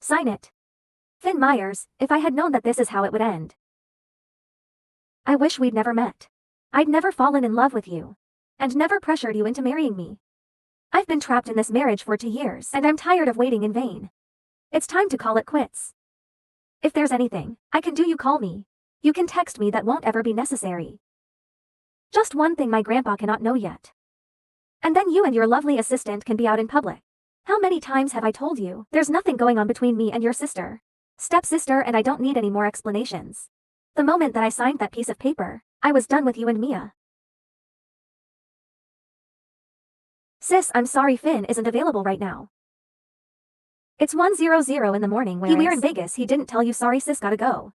Sign it. Finn Myers, if I had known that this is how it would end. I wish we'd never met. I'd never fallen in love with you. And never pressured you into marrying me. I've been trapped in this marriage for 2 years, and I'm tired of waiting in vain. It's time to call it quits. If there's anything I can do, you call me. You can text me, that won't ever be necessary. Just one thing my grandpa cannot know yet. And then you and your lovely assistant can be out in public. How many times have I told you, there's nothing going on between me and your sister, stepsister, and I don't need any more explanations. The moment that I signed that piece of paper, I was done with you and Mia. Sis, I'm sorry, Finn isn't available right now. It's 1:00 in the morning. We're in Vegas. He didn't tell you. Sorry sis, gotta go.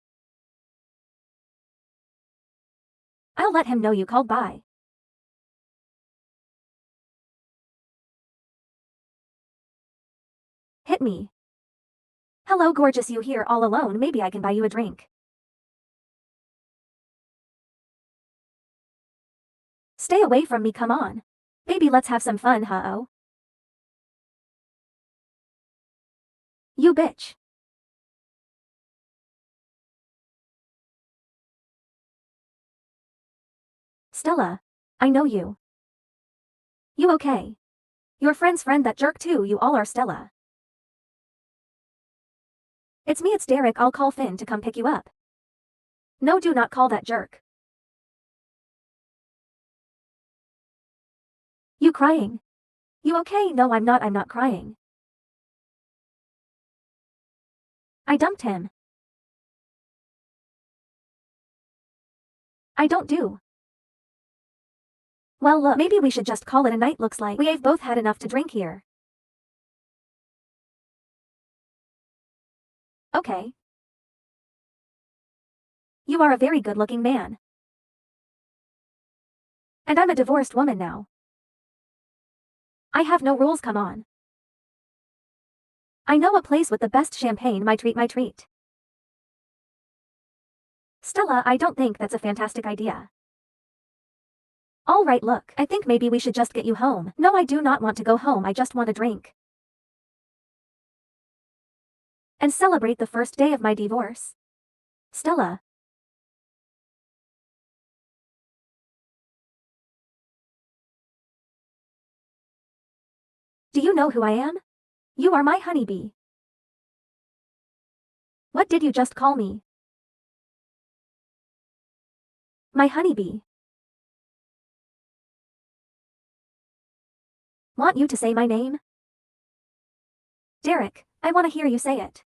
I'll let him know you called. Bye. Hit me. Hello gorgeous, you here all alone? Maybe I can buy you a drink. Stay away from me, come on. Baby, let's have some fun, huh? You bitch. Stella. I know you. You okay? Your friend's friend, that jerk too. You all are. Stella. It's me, it's Derek. I'll call Finn to come pick you up. No, do not call that jerk. You crying? You okay? No, I'm not crying. I dumped him. I don't do. Well look, maybe we should just call it a night. Looks like we've both had enough to drink here. Okay. You are a very good-looking man. And I'm a divorced woman now. I have no rules, come on. I know a place with the best champagne. My treat, my treat. Stella, I don't think that's a fantastic idea. All right, look, I think maybe we should just get you home. No, I do not want to go home. I just want a drink. And celebrate the first day of my divorce. Stella. Do you know who I am? You are my honeybee. What did you just call me? My honeybee. Want you to say my name? Derek, I want to hear you say it.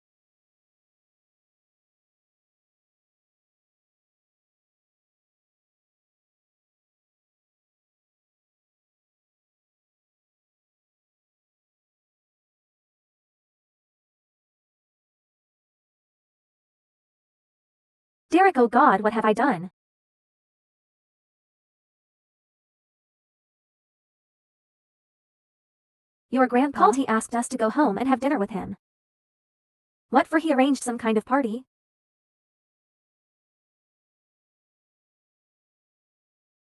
Derek, oh God, what have I done? Your grandpa called. He asked us to go home and have dinner with him. What for? He arranged some kind of party?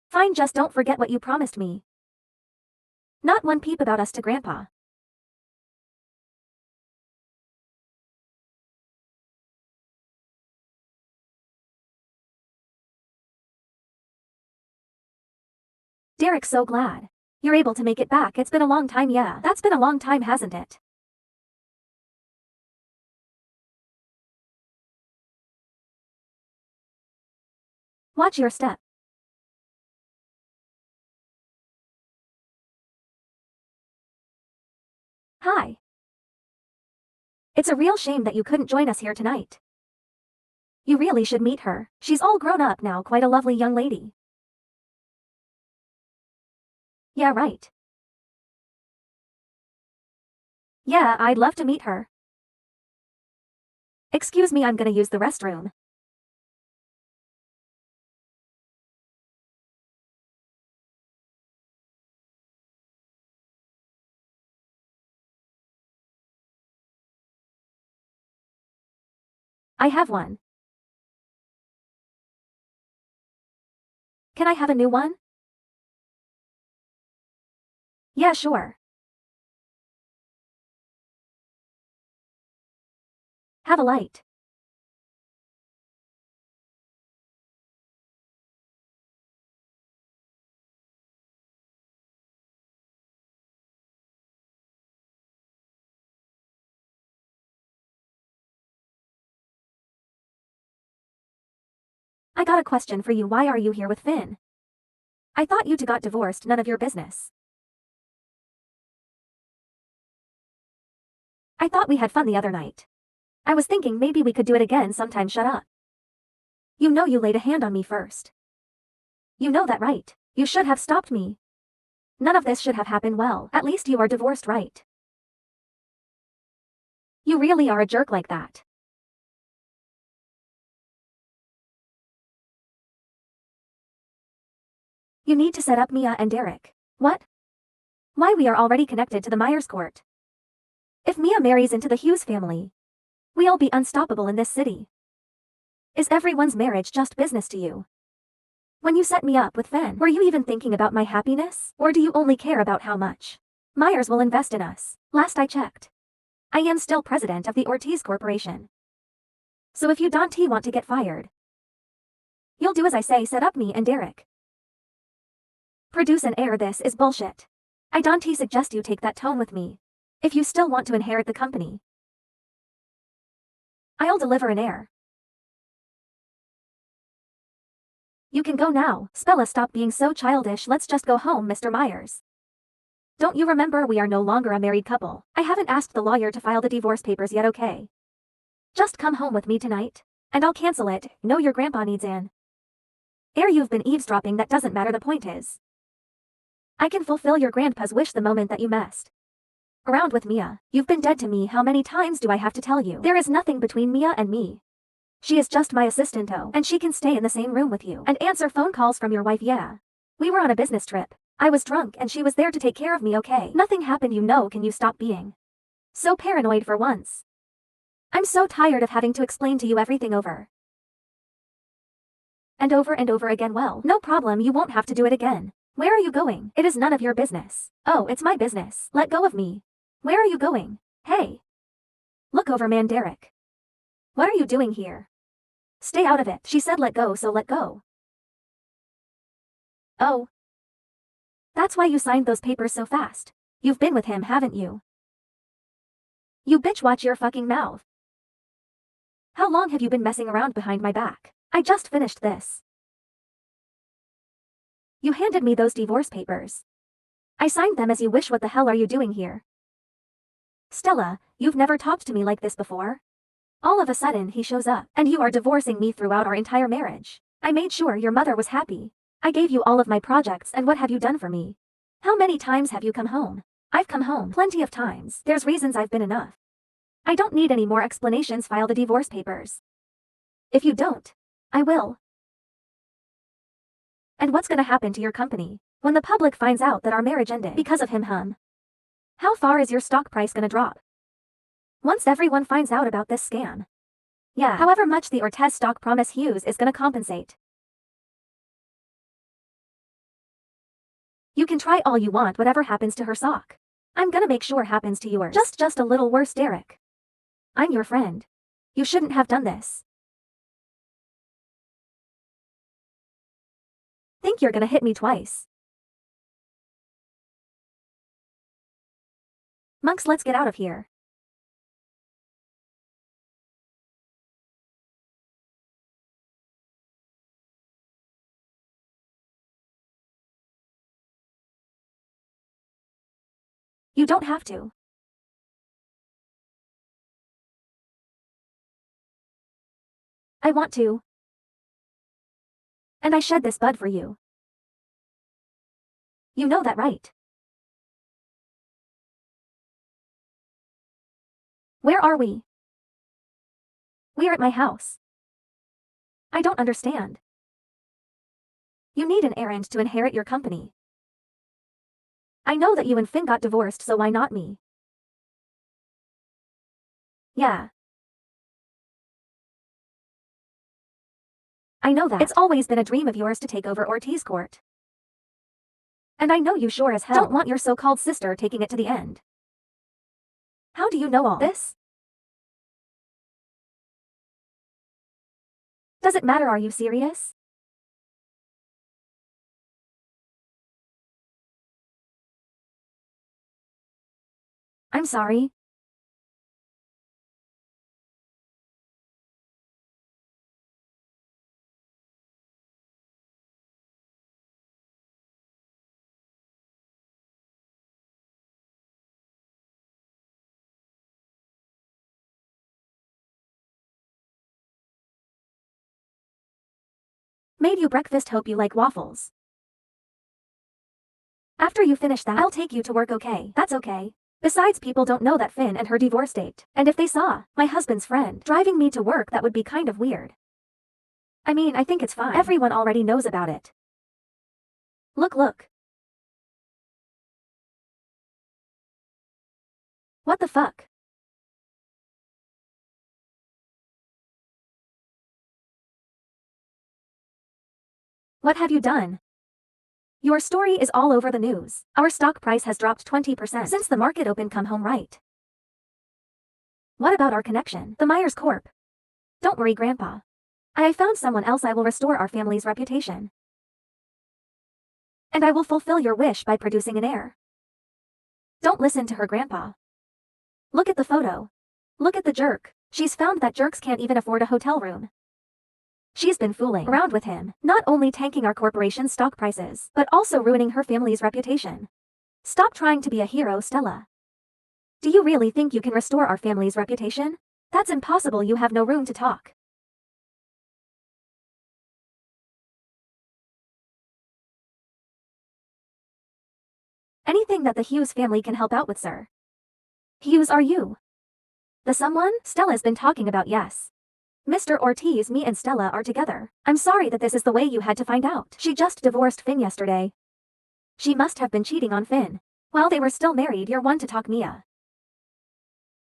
Fine, just don't forget what you promised me. Not one peep about us to Grandpa. Derek's so glad you're able to make it back. It's been a long time. Yeah, that's been a long time, hasn't it? Watch your step. Hi. It's a real shame that you couldn't join us here tonight. You really should meet her. She's all grown up now, quite a lovely young lady. Yeah, right. Yeah, I'd love to meet her. Excuse me, I'm gonna use the restroom. I have one. Can I have a new one? Yeah, sure. Have a light. I got a question for you. Why are you here with Finn? I thought you two got divorced, none of your business. I thought we had fun the other night. I was thinking maybe we could do it again sometime. Shut up. You know you laid a hand on me first. You know that, right? You should have stopped me. None of this should have happened. Well, at least you are divorced, right? You really are a jerk like that. You need to set up Mia and Derek. What? Why? We are already connected to the Myers court. If Mia marries into the Hughes family, we'll be unstoppable in this city. Is everyone's marriage just business to you? When you set me up with Finn, were you even thinking about my happiness? Or do you only care about how much Myers will invest in us? Last I checked, I am still president of the Ortiz Corporation. So if you don't want to get fired, you'll do as I say. Set up me and Derek. Produce and air. This is bullshit. I don't suggest you take that tone with me. If you still want to inherit the company, I'll deliver an heir. You can go now. Stella, stop being so childish. Let's just go home, Mr. Myers. Don't you remember we are no longer a married couple? I haven't asked the lawyer to file the divorce papers yet, okay? Just come home with me tonight, and I'll cancel it. No, your grandpa needs an heir. You've been eavesdropping. That doesn't matter. The point is, I can fulfill your grandpa's wish the moment that you messed around with Mia. You've been dead to me. How many times do I have to tell you? There is nothing between Mia and me. She is just my assistant, oh, and she can stay in the same room with you and answer phone calls from your wife. Yeah. We were on a business trip. I was drunk and she was there to take care of me, okay? Nothing happened, you know. Can you stop being so paranoid for once? I'm so tired of having to explain to you everything over and over again. Well, no problem. You won't have to do it again. Where are you going? It is none of your business. Oh, it's my business. Let go of me. Where are you going? Hey. Look over, man. Derek. What are you doing here? Stay out of it. She said let go, so let go. Oh. That's why you signed those papers so fast. You've been with him, haven't you? You bitch, watch your fucking mouth. How long have you been messing around behind my back? I just finished this. You handed me those divorce papers. I signed them as you wish. What the hell are you doing here? Stella, you've never talked to me like this before. All of a sudden he shows up, and you are divorcing me throughout our entire marriage. I made sure your mother was happy. I gave you all of my projects, and what have you done for me? How many times have you come home? I've come home plenty of times. There's reasons I've been enough. I don't need any more explanations. File the divorce papers. If you don't, I will. And what's gonna happen to your company when the public finds out that our marriage ended because of him? How far is your stock price gonna drop once everyone finds out about this scam? Yeah, however much the Ortiz stock promise Hughes is gonna compensate. You can try all you want. Whatever happens to her stock, I'm gonna make sure happens to yours. Just a little worse, Derek. I'm your friend. You shouldn't have done this. Think you're gonna hit me twice? Monks, let's get out of here. You don't have to. I want to. And I shed this bud for you. You know that, right? Where are we? We're at my house. I don't understand. You need an errand to inherit your company. I know that you and Finn got divorced, so why not me? Yeah. I know that. It's always been a dream of yours to take over Ortiz Court. And I know you sure as hell don't want your so-called sister taking it to the end. How do you know all this? Does it matter? Are you serious? I'm sorry. Made you breakfast. Hope you like waffles. After you finish that, I'll take you to work. Okay, that's okay. Besides, people don't know that Finn and her divorce date. And if they saw my husband's friend driving me to work, that would be kind of weird. I mean, I think it's fine. Everyone already knows about it. Look. What the fuck? What have you done? Your story is all over the news. Our stock price has dropped 20% since the market opened. Come home, right? What about our connection? The Myers Corp. Don't worry, Grandpa. I found someone else. I will restore our family's reputation. And I will fulfill your wish by producing an heir. Don't listen to her, Grandpa. Look at the photo. Look at the jerk. She's found that jerks can't even afford a hotel room. She's been fooling around with him, not only tanking our corporation's stock prices, but also ruining her family's reputation. Stop trying to be a hero, Stella. Do you really think you can restore our family's reputation? That's impossible. You have no room to talk. Anything that the Hughes family can help out with, sir. Hughes, are you the someone Stella's been talking about? Yes. Mr. Ortiz, me and Stella are together. I'm sorry that this is the way you had to find out. She just divorced Finn yesterday. She must have been cheating on Finn while they were still married. You're one to talk, Mia.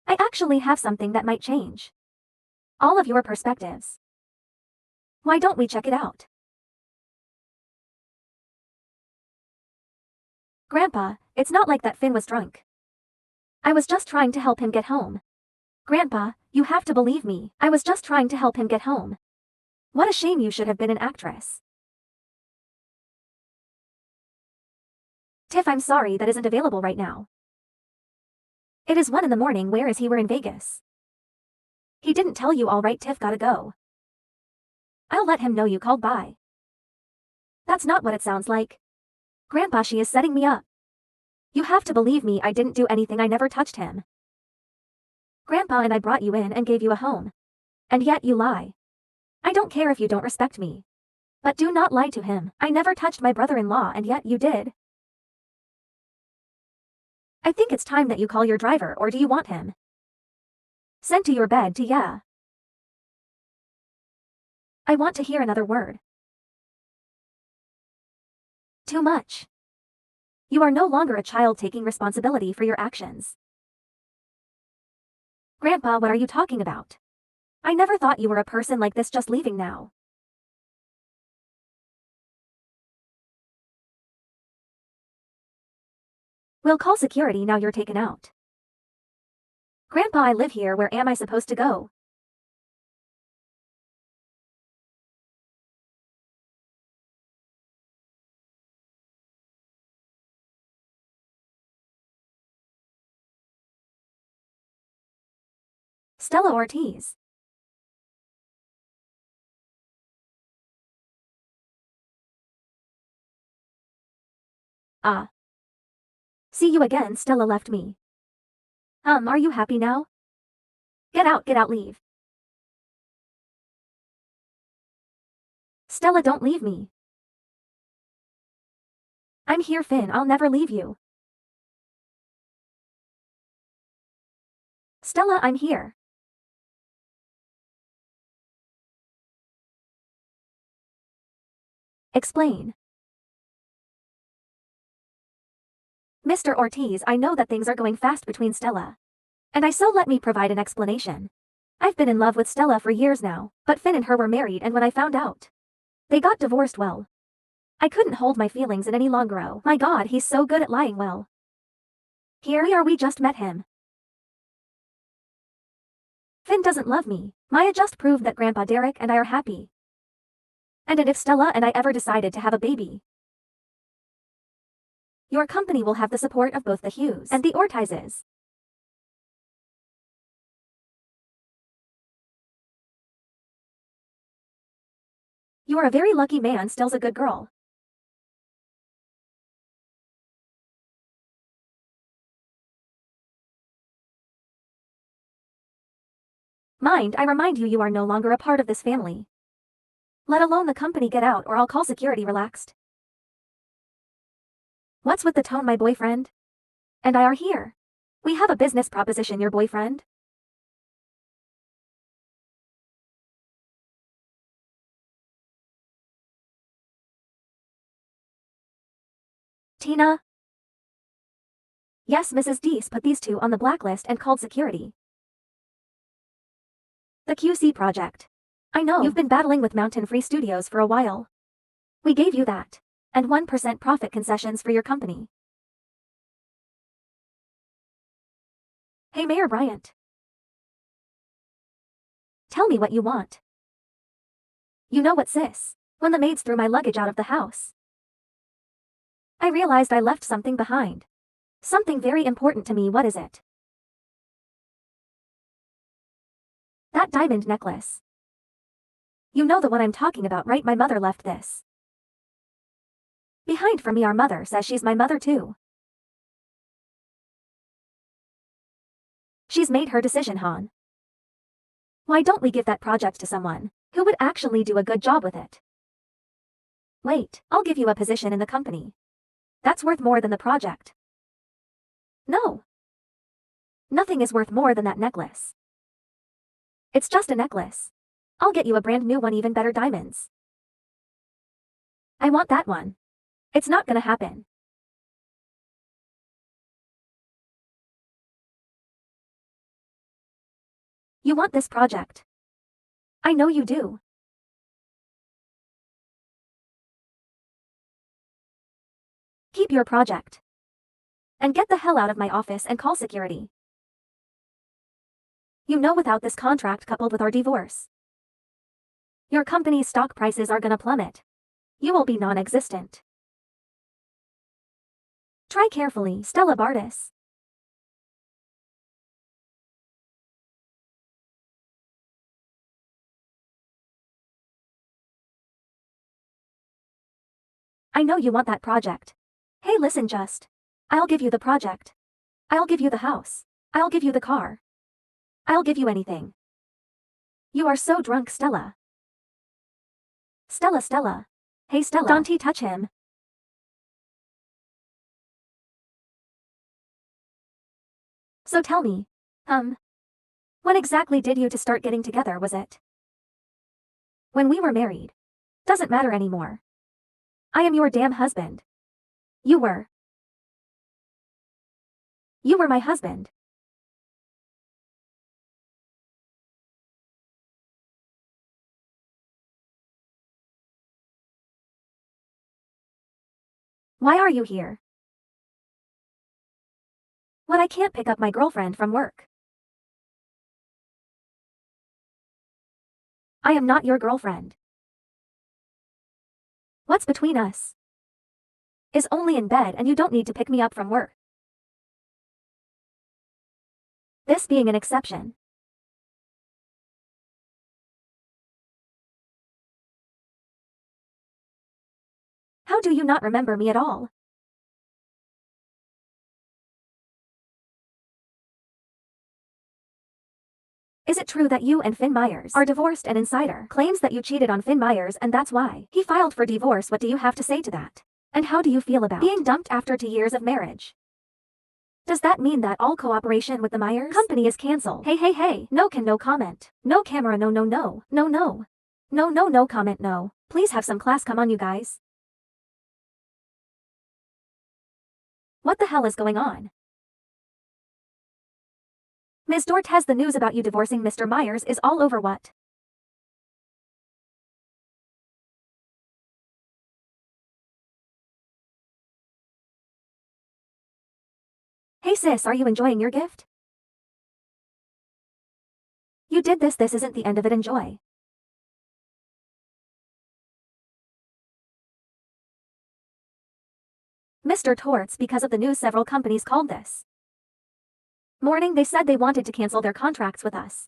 I actually have something that might change all of your perspectives. Why don't we check it out? Grandpa, it's not like that. Finn was drunk. I was just trying to help him get home. Grandpa, you have to believe me. I was just trying to help him get home. What a shame. You should have been an actress. Tiff, I'm sorry, that isn't available right now. It is 1 a.m. Where is he? We're in Vegas. He didn't tell you? All right, Tiff, gotta go. I'll let him know you called. Bye. That's not what it sounds like. Grandpa, she is setting me up. You have to believe me. I didn't do anything. I never touched him. Grandpa, and I brought you in and gave you a home. And yet you lie. I don't care if you don't respect me. But do not lie to him. I never touched my brother-in-law, and yet you did. I think it's time that you call your driver. Or do you want him sent to your bed to? Yeah. I want to hear another word. Too much. You are no longer a child taking responsibility for your actions. Grandpa, what are you talking about? I never thought you were a person like this. Just leaving now. We'll call security now. You're taken out. Grandpa, I live here. Where am I supposed to go? Stella Ortiz. See you again. Stella left me. Are you happy now? Get out, leave. Stella, don't leave me. I'm here, Finn. I'll never leave you. Stella, I'm here. Explain. Mr. Ortiz, I know that things are going fast between Stella and I, so let me provide an explanation. I've been in love with Stella for years now, but Finn and her were married, and when I found out they got divorced, well, I couldn't hold my feelings in any longer. Oh my God, he's so good at lying. Well, here we are. We just met him. Finn doesn't love me. Maya just proved that Grandpa Derek and I are happy. And if Stella and I ever decided to have a baby, your company will have the support of both the Hughes and the Ortizes. You're a very lucky man. Stella's a good girl. Mind, I remind you, you are no longer a part of this family. Let alone the company. Get out or I'll call security. Relaxed. What's with the tone? My boyfriend and I are here. We have a business proposition. Your boyfriend? Tina? Yes, Mrs. Deese put these two on the blacklist and called security. The QC project. I know you've been battling with Mountain Free Studios for a while. We gave you that. And 1% profit concessions for your company. Hey, Mayor Bryant. Tell me what you want. You know what, sis? When the maids threw my luggage out of the house, I realized I left something behind. Something very important to me. What is it? That diamond necklace. You know the one I'm talking about, right? My mother left this behind for me. Our mother says she's my mother too. She's made her decision, Han. Why don't we give that project to someone who would actually do a good job with it? Wait, I'll give you a position in the company. That's worth more than the project. No. Nothing is worth more than that necklace. It's just a necklace. I'll get you a brand new one, even better diamonds. I want that one. It's not gonna happen. You want this project. I know you do. Keep your project. And get the hell out of my office and call security. You know, without this contract coupled with our divorce, your company's stock prices are gonna plummet. You will be non-existent. Try carefully, Stella Bardis. I know you want that project. Hey, listen, I'll give you the project. I'll give you the house. I'll give you the car. I'll give you anything. You are so drunk, Stella. Stella. Hey, Stella. Don't touch him. So tell me, when exactly did you two start getting together? Was it when we were married? Doesn't matter anymore. I am your damn husband. You were my husband. Why are you here? What, I can't pick up my girlfriend from work? I am not your girlfriend. What's between us is only in bed, and you don't need to pick me up from work. This being an exception. How do you not remember me at all? Is it true that you and Finn Myers are divorced? An insider claims that you cheated on Finn Myers and that's why he filed for divorce. What do you have to say to that? And how do you feel about being dumped after 2 years of marriage? Does that mean that all cooperation with the Myers company is cancelled? Hey. No comment. No camera. No. No comment. No. Please have some class. Come on, you guys. What the hell is going on? Ms. Dortez, the news about you divorcing Mr. Myers is all over. What? Hey sis, are you enjoying your gift? You did this isn't the end of it. Enjoy. Mr. Torts, because of the news several companies called this morning, they said they wanted to cancel their contracts with us.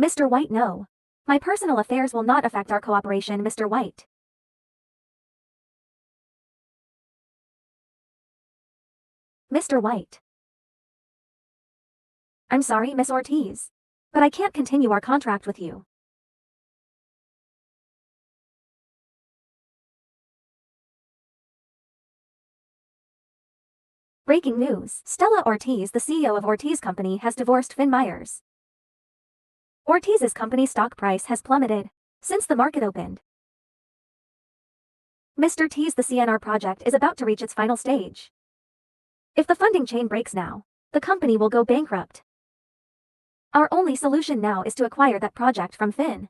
Mr. White, no. My personal affairs will not affect our cooperation, Mr. White. Mr. White. I'm sorry, Miss Ortiz, but I can't continue our contract with you. Breaking news. Stella Ortiz, the CEO of Ortiz Company, has divorced Finn Myers. Ortiz's company stock price has plummeted since the market opened. Mr. T's the CNR project is about to reach its final stage. If the funding chain breaks now, the company will go bankrupt. Our only solution now is to acquire that project from Finn.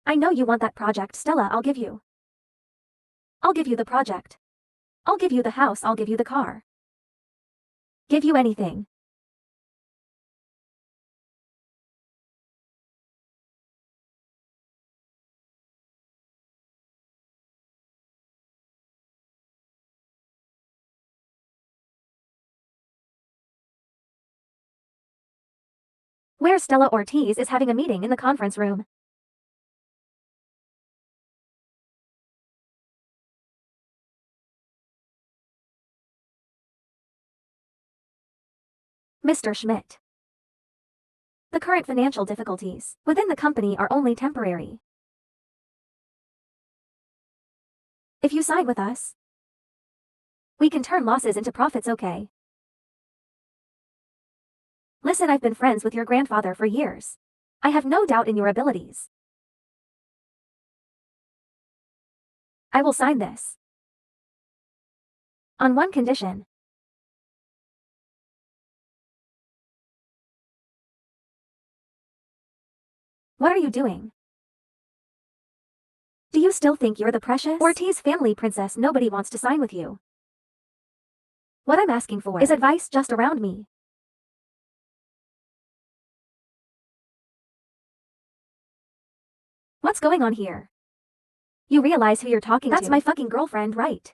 I know you want that project, Stella. I'll give you the project. I'll give you the house. I'll give you the car. Give you anything. Where Stella Ortiz is having a meeting in the conference room. Mr. Schmidt. The current financial difficulties within the company are only temporary. If you sign with us, we can turn losses into profits, okay? Listen, I've been friends with your grandfather for years. I have no doubt in your abilities. I will sign this. On one condition. What are you doing? Do you still think you're the precious Ortiz family princess? Nobody wants to sign with you. What I'm asking for is advice just around me. What's going on here? You realize who you're talking to? That's my fucking girlfriend, right?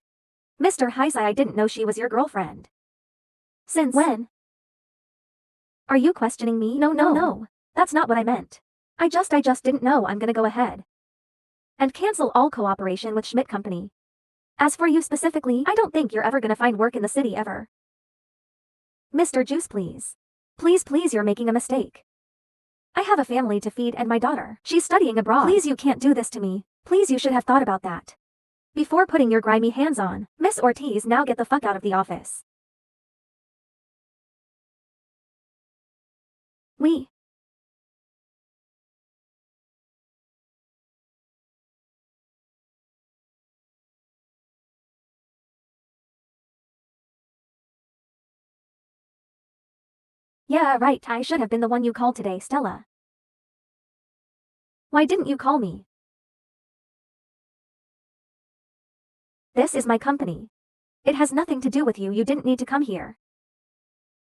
Mr. Heisei, I didn't know she was your girlfriend. Since when? Are you questioning me? No. That's not what I meant. I just didn't know. I'm gonna go ahead and cancel all cooperation with Schmidt Company. As for you specifically, I don't think you're ever gonna find work in the city ever. Mr. Juice, please. Please, you're making a mistake. I have a family to feed and my daughter. She's studying abroad. Please, you can't do this to me. Please, you should have thought about that before putting your grimy hands on Miss Ortiz. Now get the fuck out of the office. Yeah, right, I should have been the one you called today, Stella. Why didn't you call me? This is my company. It has nothing to do with you. You didn't need to come here.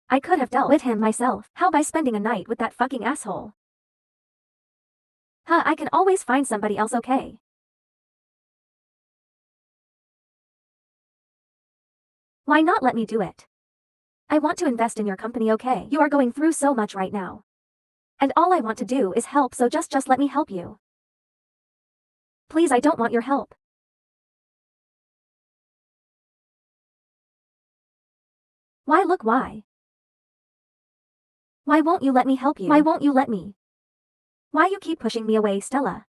I could have dealt with him myself. How? By spending a night with that fucking asshole? Huh, I can always find somebody else, okay? Why not let me do it? I want to invest in your company, okay? You are going through so much right now. And all I want to do is help, so just let me help you. Please, I don't want your help. Why? Look, why? Why won't you let me help you? Why won't you let me? Why you keep pushing me away, Stella?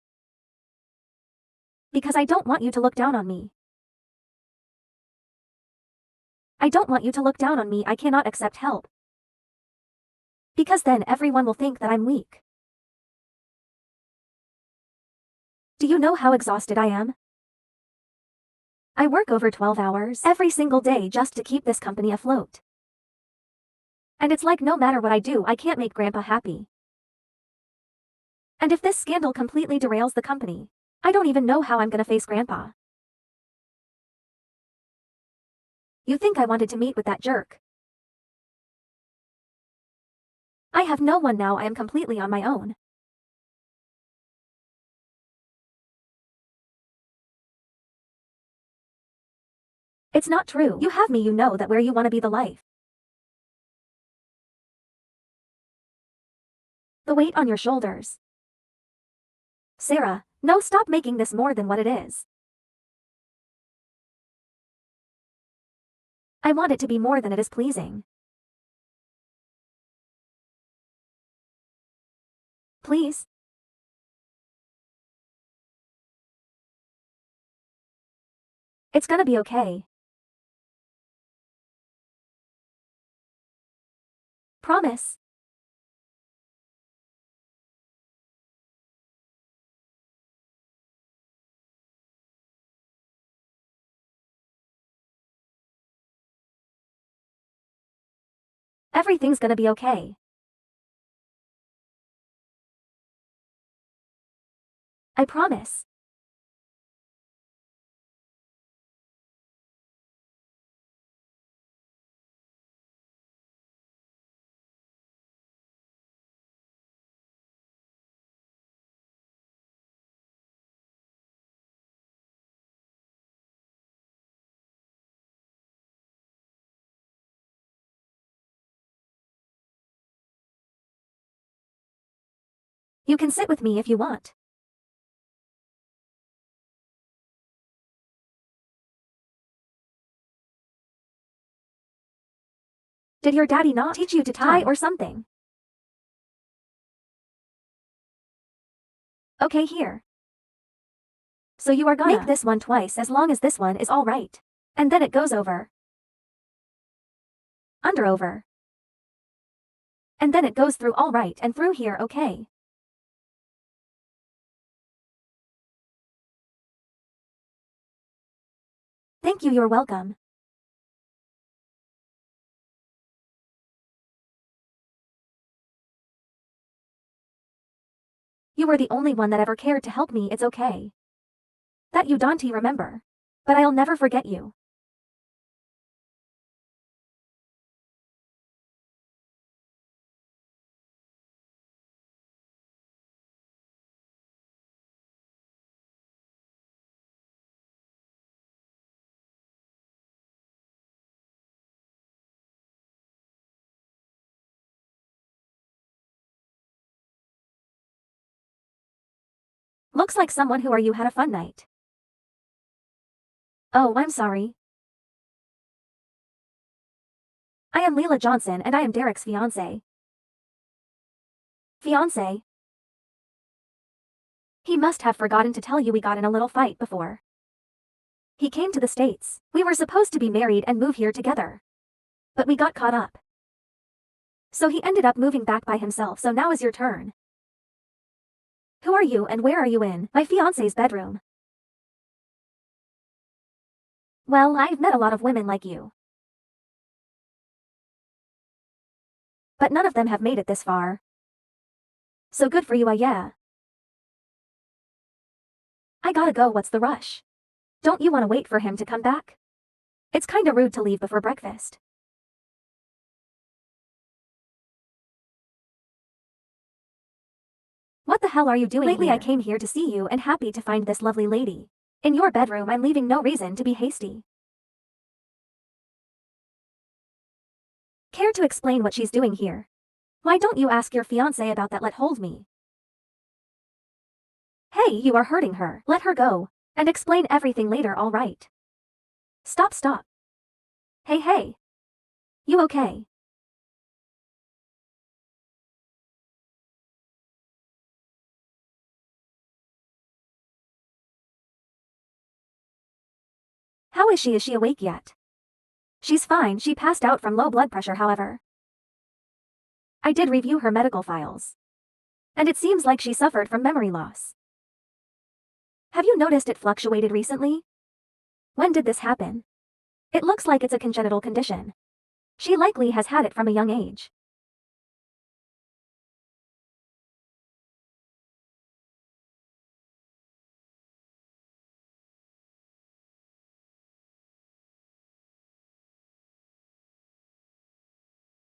Because I don't want you to look down on me. I don't want you to look down on me. I cannot accept help. Because then everyone will think that I'm weak. Do you know how exhausted I am? I work over 12 hours every single day just to keep this company afloat. And it's like no matter what I do, I can't make Grandpa happy. And if this scandal completely derails the company, I don't even know how I'm gonna face Grandpa. You think I wanted to meet with that jerk? I have no one now. I am completely on my own. It's not true. You have me, you know that where you want to be the life. The weight on your shoulders. Sarah, no, stop making this more than what it is. I want it to be more than it is pleasing. Please. It's gonna be okay. Promise. Everything's gonna be okay. I promise. You can sit with me if you want. Did your daddy not teach you to tie or something? Okay, here. So you are gonna make this one twice as long as this one is all right. And then it goes over. Under over. And then it goes through all right and through here, okay? Thank you, you're welcome. You were the only one that ever cared to help me, it's okay. That you don't remember. But I'll never forget you. Looks like someone who are you had a fun night. Oh, I'm sorry. I am Leela Johnson and I am Derek's fiancé. Fiancé? He must have forgotten to tell you we got in a little fight before. He came to the States. We were supposed to be married and move here together. But we got caught up. So he ended up moving back by himself, so now is your turn. Who are you and where are you in? My fiancé's bedroom. Well, I've met a lot of women like you. But none of them have made it this far. So good for you, yeah. I gotta go, what's the rush? Don't you wanna wait for him to come back? It's kinda rude to leave before breakfast. What the hell are you doing Lately here? I came here to see you and happy to find this lovely lady. In your bedroom, I'm leaving no reason to be hasty. Care to explain what she's doing here? Why don't you ask your fiancé about that? Let hold me. Hey, you are hurting her. Let her go. And explain everything later, all right? Stop. Hey. You okay? How is she? Is she awake yet? She's fine, she passed out from low blood pressure, however. I did review her medical files. And it seems like she suffered from memory loss. Have you noticed it fluctuated recently? When did this happen? It looks like it's a congenital condition. She likely has had it from a young age.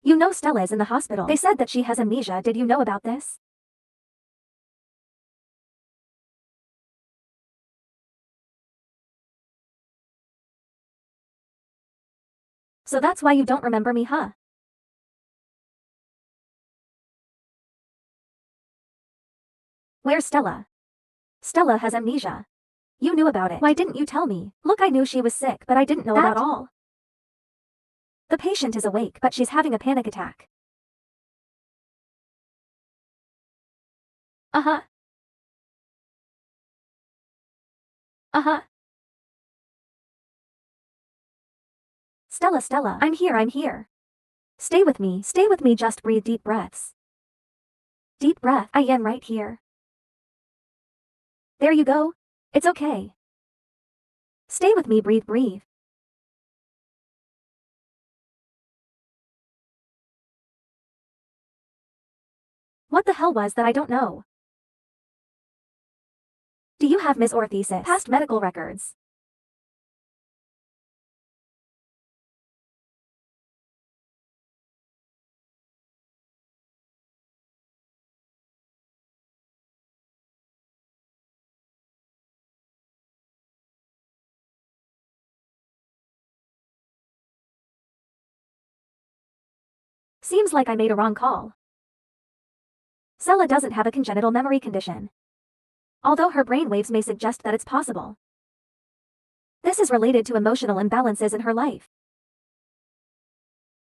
You know Stella's in the hospital. They said that she has amnesia. Did you know about this? So that's why you don't remember me, huh? Where's Stella? Stella has amnesia. You knew about it. Why didn't you tell me? Look, I knew she was sick, but I didn't know about all. The patient is awake, but she's having a panic attack. Uh-huh. Uh-huh. Stella, I'm here. Stay with me, just breathe deep breaths. Deep breath, I am right here. There you go. It's okay. Stay with me, breathe. What the hell was that? I don't know. Do you have Ms. Orthesis? Past medical records. Seems like I made a wrong call. Stella doesn't have a congenital memory condition, although her brainwaves may suggest that it's possible. This is related to emotional imbalances in her life.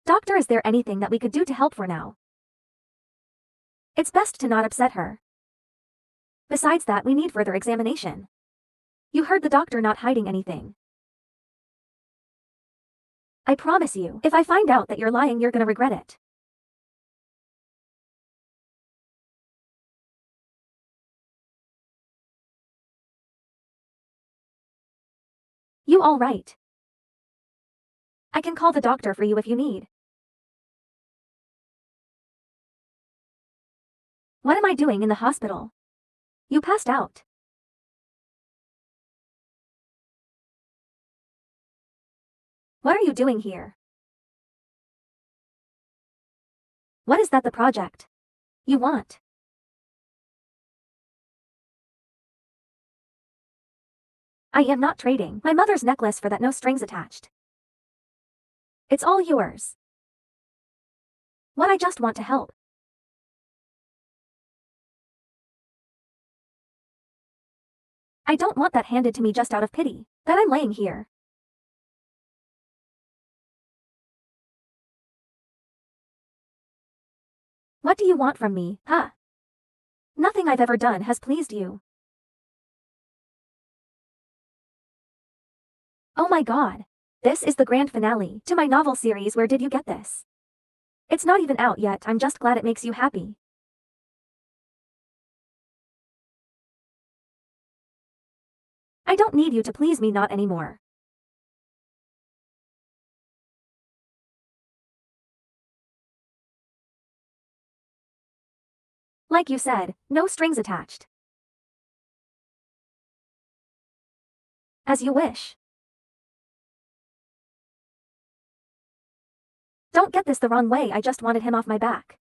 Doctor, is there anything that we could do to help for now? It's best to not upset her. Besides that, we need further examination. You heard the doctor, not hiding anything. I promise you, if I find out that you're lying, you're gonna regret it. You all right? I can call the doctor for you if you need. What am I doing in the hospital? You passed out. What are you doing here? What is that, the project you want? I am not trading my mother's necklace for that, no strings attached. It's all yours. What? I just want to help. I don't want that handed to me just out of pity that I'm laying here. What do you want from me, huh? Nothing I've ever done has pleased you. Oh my god. This is the grand finale to my novel series. Where did you get this? It's not even out yet. I'm just glad it makes you happy. I don't need you to please me, not anymore. Like you said, no strings attached. As you wish. Don't get this the wrong way, I just wanted him off my back.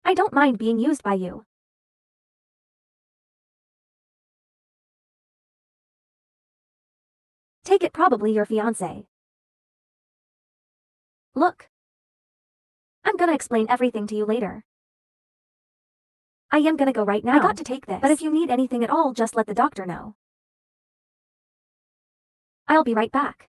I don't mind being used by you. Take it, probably your fiancé. Look. I'm gonna explain everything to you later. I am gonna go right now. I got to take this, but if you need anything at all, just let the doctor know. I'll be right back.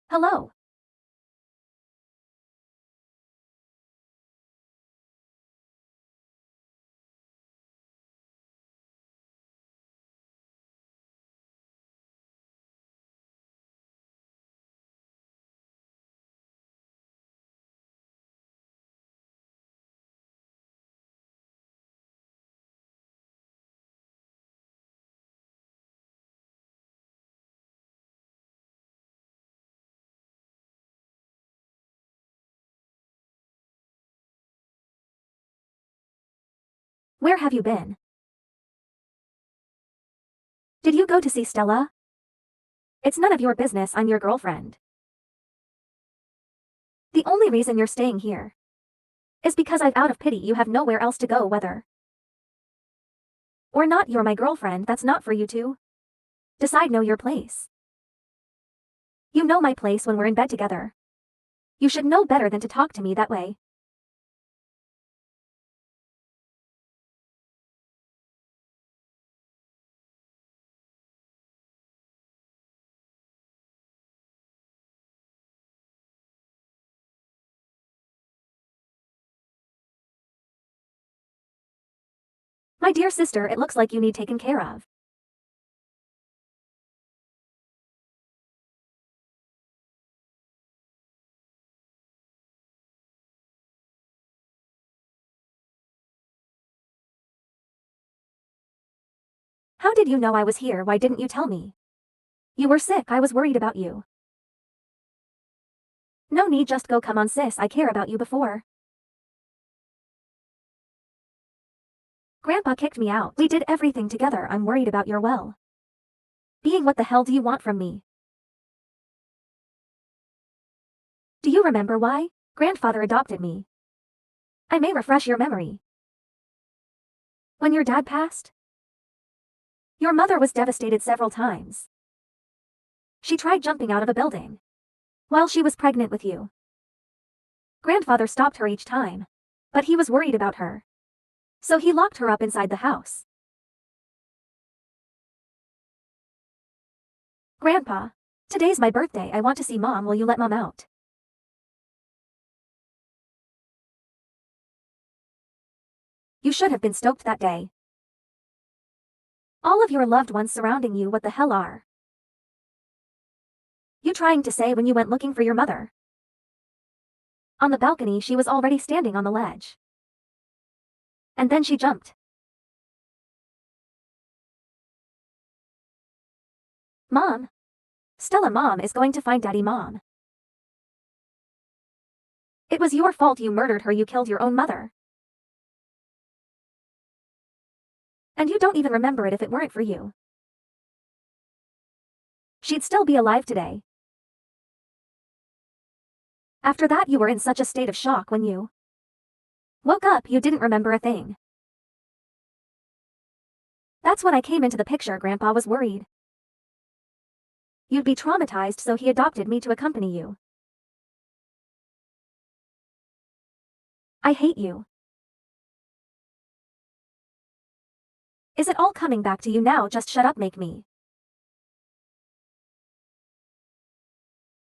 Hello. Where have you been? Did you go to see Stella? It's none of your business, I'm your girlfriend. The only reason you're staying here is because I've out of pity you have nowhere else to go, whether or not you're my girlfriend. That's not for you to decide. Know your place. You know my place when we're in bed together. You should know better than to talk to me that way. My dear sister, it looks like you need taken care of. How did you know I was here? Why didn't you tell me? You were sick, I was worried about you. No need, just go. Come on sis, I care about you before. Grandpa kicked me out. We did everything together. I'm worried about your well-being. What the hell do you want from me? Do you remember why grandfather adopted me? I may refresh your memory. When your dad passed, your mother was devastated several times. She tried jumping out of a building while she was pregnant with you. Grandfather stopped her each time, but he was worried about her, so he locked her up inside the house. Grandpa, today's my birthday. I want to see Mom. Will you let Mom out? You should have been stoked that day. All of your loved ones surrounding you. What the hell are you trying to say when you went looking for your mother? On the balcony, she was already standing on the ledge. And then she jumped. Mom. Stella, Mom is going to find Daddy. Mom. It was your fault. You murdered her. You killed your own mother. And you don't even remember it. If it weren't for you, she'd still be alive today. After that, you were in such a state of shock when you woke up, you didn't remember a thing. That's when I came into the picture. Grandpa was worried you'd be traumatized, so he adopted me to accompany you. I hate you. Is it all coming back to you now? Just shut up, make me.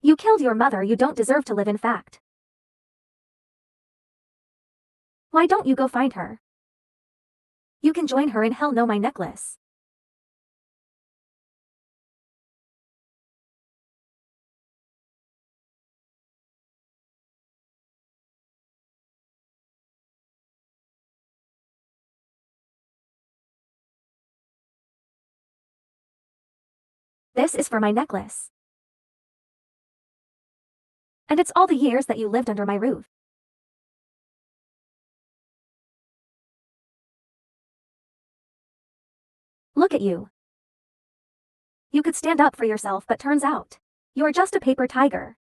You killed your mother. You don't deserve to live. In fact, why don't you go find her? You can join her in hell. No, my necklace. This is for my necklace. And it's all the years that you lived under my roof. Look at you. You could stand up for yourself, but turns out you're just a paper tiger.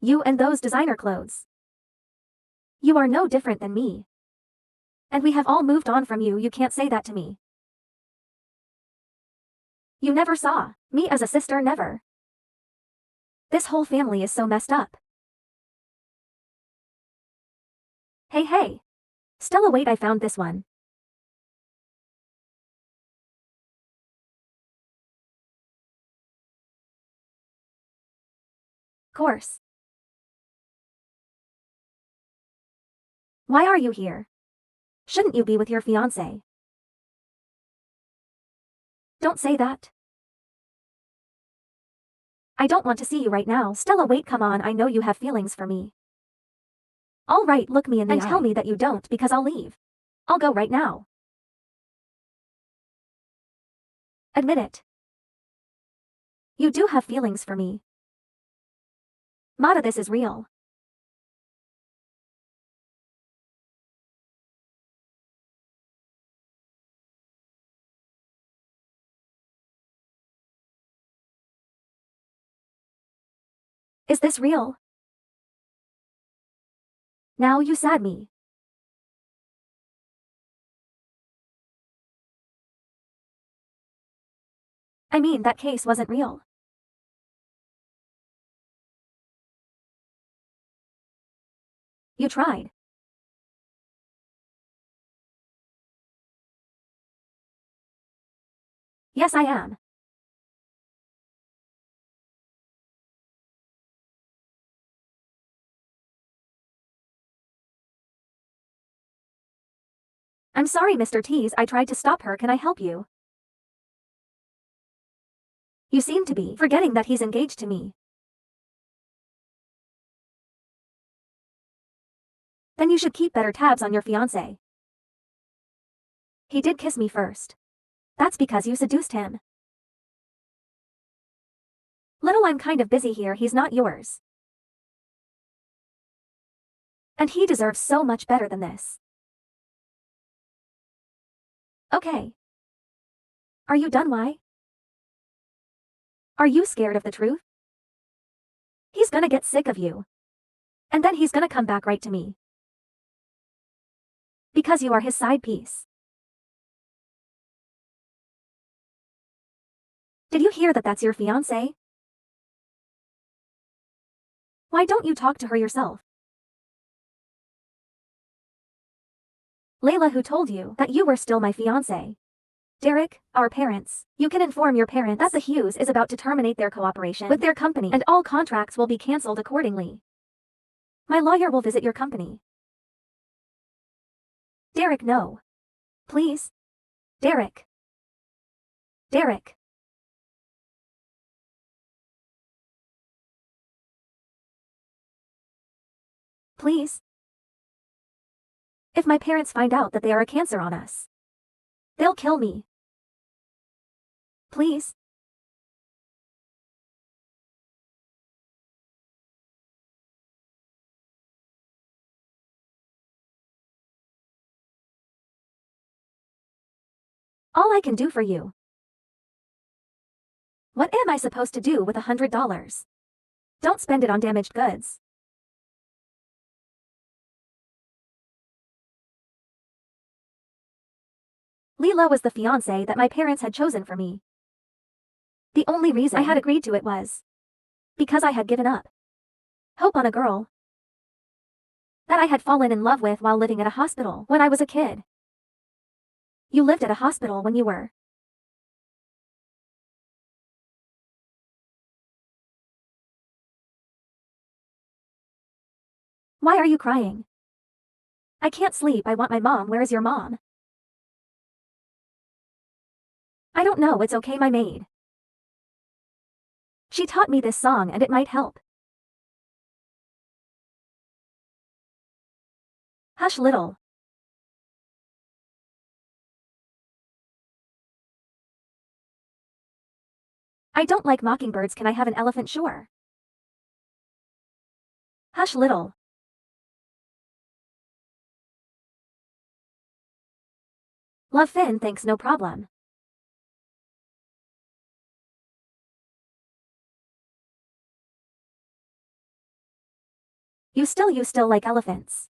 You and those designer clothes. You are no different than me. And we have all moved on from you. You can't say that to me. You never saw me as a sister, never. This whole family is so messed up. Hey. Stella, wait, I found this one. Course. Why are you here? Shouldn't you be with your fiancé? Don't say that. I don't want to see you right now. Stella, wait, come on, I know you have feelings for me. All right, look me in the eye and tell me that you don't, because I'll leave. I'll go right now. Admit it. You do have feelings for me. Mata, this is real. Is this real? Now you sad me. I mean, that case wasn't real. You tried. Yes, I am. I'm sorry, Mr. Tease, I tried to stop her. Can I help you? You seem to be forgetting that he's engaged to me. Then you should keep better tabs on your fiancé. He did kiss me first. That's because you seduced him. Little, I'm kind of busy here, he's not yours. And he deserves so much better than this. Okay. Are you done? Why? Are you scared of the truth? He's gonna get sick of you. And then he's gonna come back right to me. Because you are his side piece. Did you hear that that's your fiancé? Why don't you talk to her yourself? Layla, who told you that you were still my fiancé? Derek, our parents. You can inform your parents that the Hughes is about to terminate their cooperation with their company and all contracts will be cancelled accordingly. My lawyer will visit your company. Derek, no. Please. Derek. Derek. Please. If my parents find out that they are a cancer on us, they'll kill me. Please. All I can do for you. What am I supposed to do with $100? Don't spend it on damaged goods. Leela was the fiancé that my parents had chosen for me. The only reason I had agreed to it was because I had given up hope on a girl that I had fallen in love with while living at a hospital when I was a kid. You lived at a hospital when you were. Why are you crying? I can't sleep, I want my mom. Where is your mom? I don't know, it's okay, my maid. She taught me this song and it might help. Hush, little. I don't like mockingbirds. Can I have an elephant? Sure. Hush, little. Love, Finn, thanks, no problem. You still like elephants.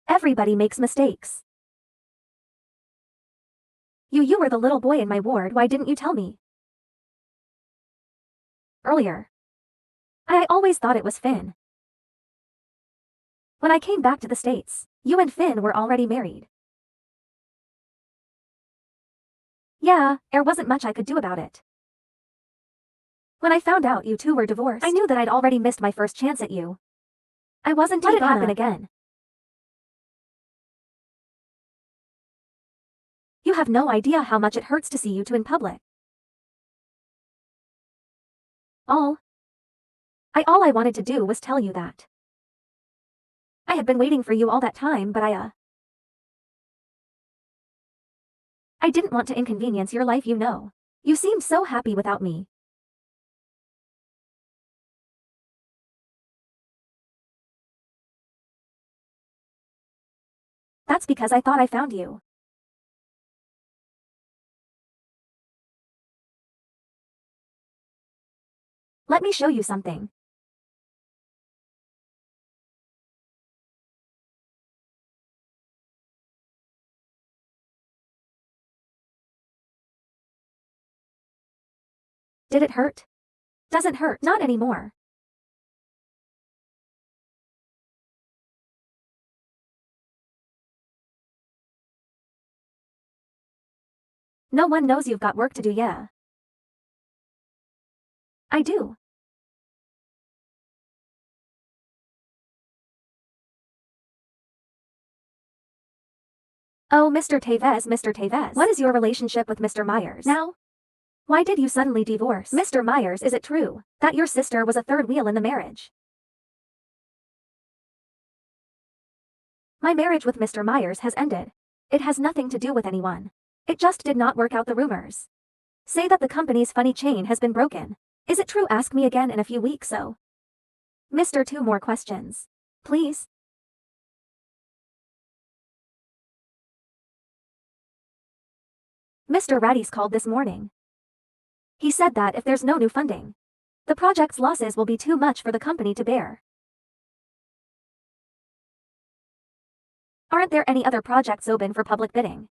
Everybody makes mistakes. You were the little boy in my ward, why didn't you tell me earlier? I always thought it was Finn. When I came back to the States, you and Finn were already married. Yeah, there wasn't much I could do about it. When I found out you two were divorced, I knew that I'd already missed my first chance at you. I wasn't gonna let it happen again. You have no idea how much it hurts to see you two in public. All I wanted to do was tell you that. I had been waiting for you all that time, but I didn't want to inconvenience your life, you know. You seemed so happy without me. That's because I thought I found you. Let me show you something. Did it hurt? Doesn't hurt, not anymore. No one knows you've got work to do, yeah. I do. Oh, Mr. Tevez, what is your relationship with Mr. Myers now? Why did you suddenly divorce? Mr. Myers, is it true that your sister was a third wheel in the marriage? My marriage with Mr. Myers has ended. It has nothing to do with anyone. It just did not work out. The rumors say that the company's funny chain has been broken. Is it true? Ask me again in a few weeks, so. Mr. 2 more questions, please. Mr. Raddy's called this morning. He said that if there's no new funding, the project's losses will be too much for the company to bear. Aren't there any other projects open for public bidding?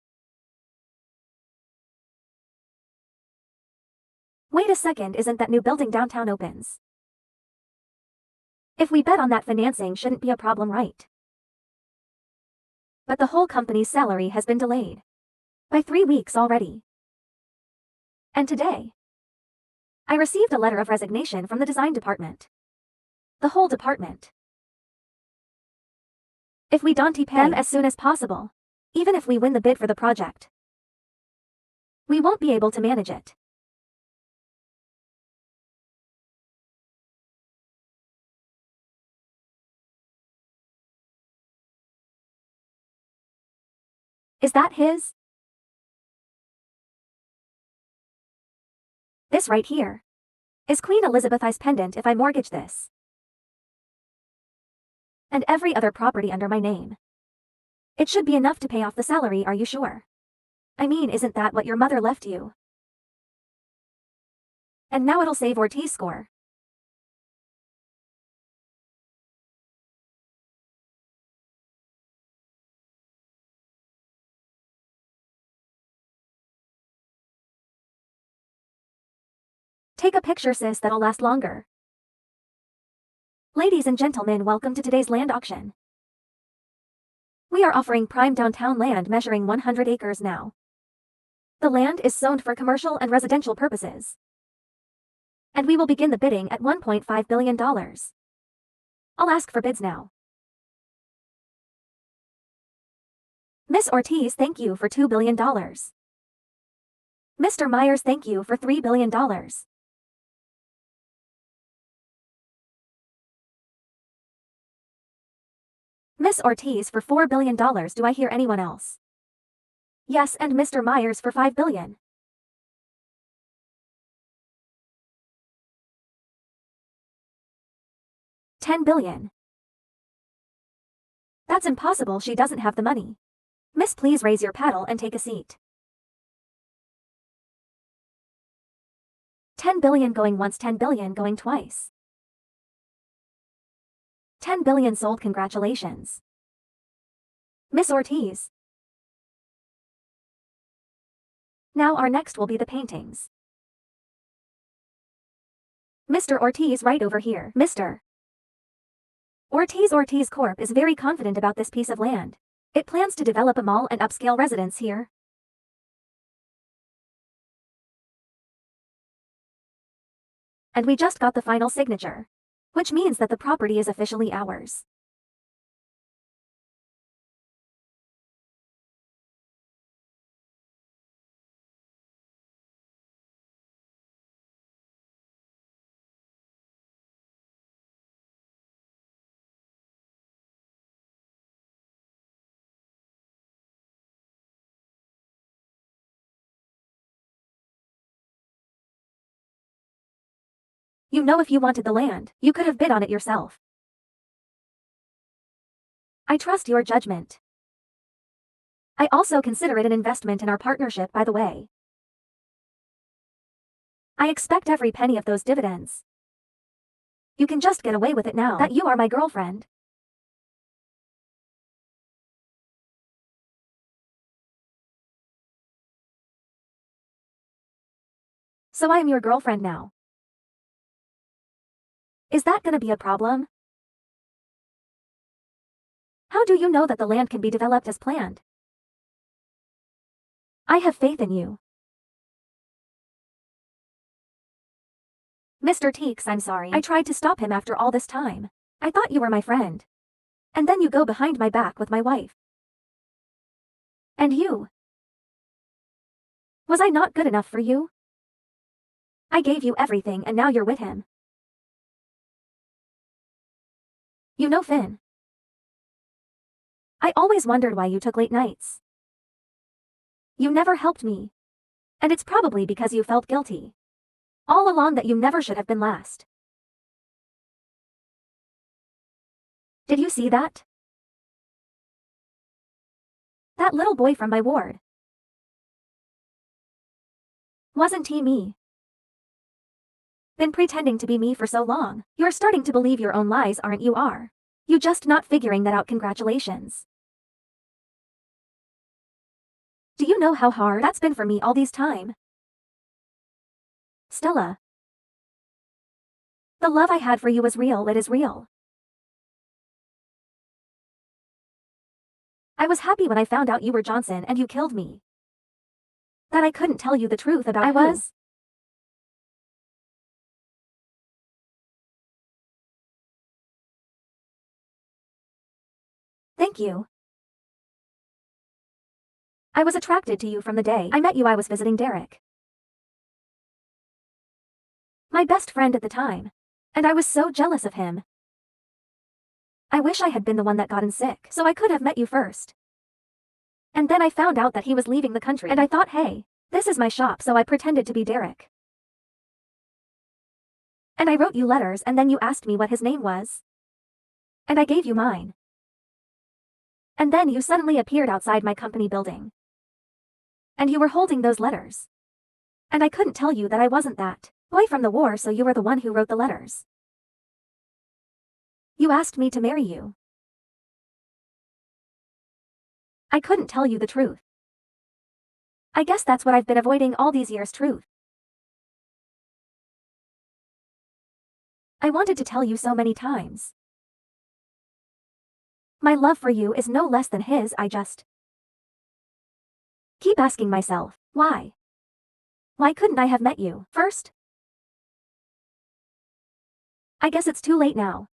Wait a second, isn't that new building downtown opens? If we bet on that, financing shouldn't be a problem, right? But the whole company's salary has been delayed by 3 weeks already. And today, I received a letter of resignation from the design department. The whole department. If we don't pay them as soon as possible, even if we win the bid for the project, we won't be able to manage it. Is that his? This right here is Queen Elizabeth I's pendant if I mortgage this. And every other property under my name. It should be enough to pay off the salary, are you sure? I mean, isn't that what your mother left you? And now it'll save Ortiz score. Take a picture, sis, that'll last longer. Ladies and gentlemen, welcome to today's land auction. We are offering prime downtown land measuring 100 acres now. The land is zoned for commercial and residential purposes. And we will begin the bidding at $1.5 billion. I'll ask for bids now. Miss Ortiz, thank you for $2 billion. Mr. Myers, thank you for $3 billion. Miss Ortiz for $4 billion. Do I hear anyone else? Yes, and Mr. Myers for $5 billion. $10 billion. That's impossible, she doesn't have the money. Miss, please raise your paddle and take a seat. $10 billion going once, $10 billion going twice. $10 billion sold, congratulations. Miss Ortiz. Now our next will be the paintings. Mr. Ortiz, right over here. Mr. Ortiz Corp is very confident about this piece of land. It plans to develop a mall and upscale residence here. And we just got the final signature, which means that the property is officially ours. You know, if you wanted the land, you could have bid on it yourself. I trust your judgment. I also consider it an investment in our partnership, by the way. I expect every penny of those dividends. You can just get away with it now that you are my girlfriend. So I am your girlfriend now. Is that gonna be a problem? How do you know that the land can be developed as planned? I have faith in you. Mr. Teeks, I'm sorry. I tried to stop him after all this time. I thought you were my friend. And then you go behind my back with my wife. And you. Was I not good enough for you? I gave you everything and now you're with him. You know Finn. I always wondered why you took late nights. You never helped me. And it's probably because you felt guilty. All along that you never should have been last. Did you see that? That little boy from my ward. Wasn't he me? Been pretending to be me for so long, you're starting to believe your own lies, aren't you? You just not figuring that out? Congratulations. Do you know how hard that's been for me all these time? Stella. The love I had for you was real, it is real. I was happy when I found out you were Johnson and you killed me. That I couldn't tell you the truth about who I was. Thank you. I was attracted to you from the day I met you. I was visiting Derek, my best friend at the time, and I was so jealous of him. I wish I had been the one that gotten sick so I could have met you first. And then I found out that he was leaving the country and I thought, hey, this is my shop, so I pretended to be Derek. And I wrote you letters and then you asked me what his name was. And I gave you mine. And then you suddenly appeared outside my company building. And you were holding those letters. And I couldn't tell you that I wasn't that boy from the war, so you were the one who wrote the letters. You asked me to marry you. I couldn't tell you the truth. I guess that's what I've been avoiding all these years, truth. I wanted to tell you so many times. My love for you is no less than his. I just keep asking myself, why? Why couldn't I have met you first? I guess it's too late now.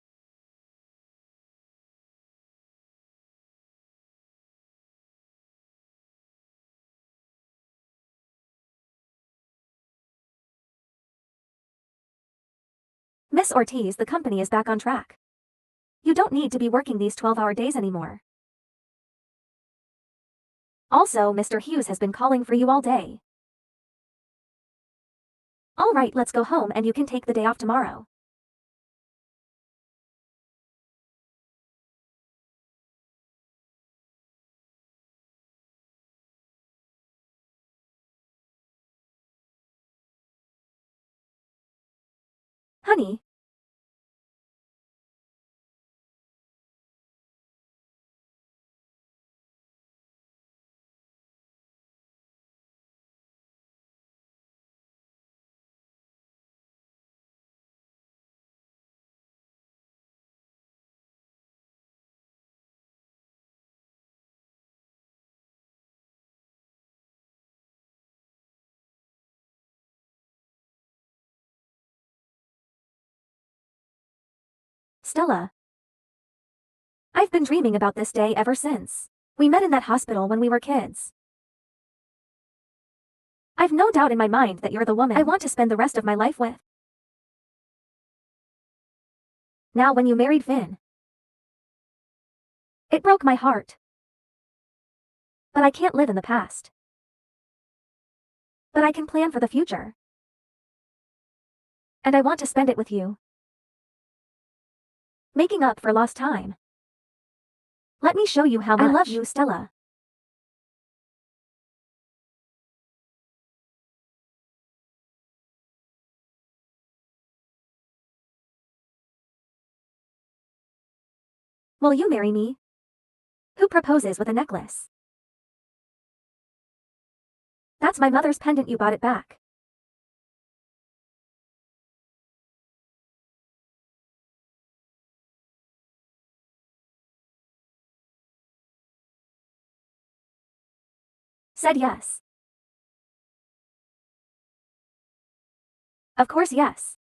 Miss Ortiz, the company is back on track. You don't need to be working these 12-hour days anymore. Also, Mr. Hughes has been calling for you all day. All right, let's go home and you can take the day off tomorrow. Honey. Stella. I've been dreaming about this day ever since we met in that hospital when we were kids. I've no doubt in my mind that you're the woman I want to spend the rest of my life with. Now, when you married Finn, it broke my heart. But I can't live in the past. But I can plan for the future. And I want to spend it with you. Making up for lost time. Let me show you how much I love you, Stella. Will you marry me? Who proposes with a necklace? That's my mother's pendant. You bought it back. Said yes. Of course yes.